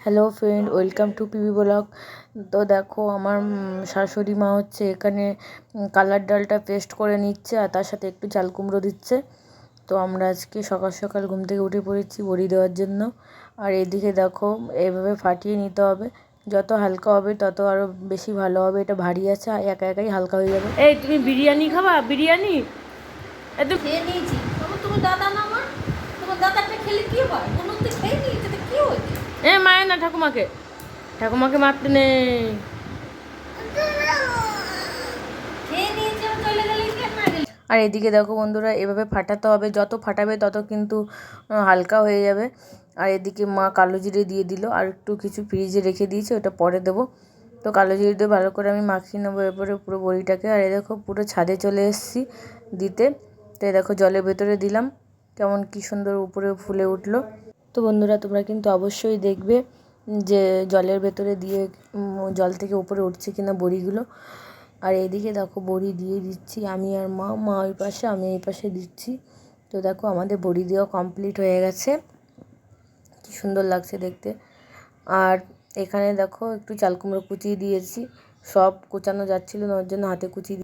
Hello friend, welcome to PB blog. তো দেখো আমার শাশুড়ি মা হচ্ছে এখানে কালার ডালটা পেস্ট করে নিচ্ছে আর তার সাথে একটু চাল কুমড়ো দিচ্ছে। তো আমরা আজকে সকাল সকাল ঘুম থেকে উঠে পড়েছি বড়ি দেওয়ার জন্য। আর এদিকে দেখো এভাবে ফাটিয়ে নিতে হবে, যত হালকা হবে তত আরও বেশি ভালো হবে। এটা ভারী আছে, একা একাই হালকা হয়ে যাবে। এই তুমি বিরিয়ানি খাবা? বিরিয়ানি খেয়ে নিয়েছি। তোমার দাদা না, আমার তোমার দাদাটা খেলে কি হয়? তো খেয়ে নিয়েছে, তো কি হয়েছে? মায়ের না, ঠাকুমাকে মারতে নেই। খেয়ে নিয়েছে, চলে গেলে কেন না গেলে? আর এদিকে দেখো বন্ধুরা, এভাবে ফাটাতে হবে, যত ফাটাবে তত কিন্তু হালকা হয়ে যাবে। আর এদিকে মা কালো জিরে দিয়ে দিল, আর একটু কিছু ফ্রিজে রেখে দিয়েছে, ওটা পরে দেবো। তো কালো জিরে দিয়ে ভালো করে আমি মাখিয়ে নেবো এরপরে পুরো বড়িটাকে। আর এই দেখো পুরো ছাদে চলে এসেছি দিতে। তো এই দেখো জলের ভেতরে দিলাম, কেমন কি সুন্দর উপরে ফুলে উঠলো। তো বন্ধুরা তোমরা কিন্তু অবশ্যই দেখবে যে জলের ভেতরে দিয়ে জল থেকে উপরে উঠছে কিনা বড়িগুলো। আর এইদিকে দেখো বড়ি দিয়ে দিচ্ছি আমি আর মা ওই পাশে, আমি এই পাশে দিচ্ছি। তো দেখো আমাদের বড়ি দেওয়া কমপ্লিট হয়ে গেছে, কি সুন্দর লাগছে দেখতে। আর এখানে দেখো একটু চাল কুমড়ো কুচিয়ে দিয়েছি, সব কোচানো যাচ্ছিলো না, ওর জন্য হাতে কুচিয়ে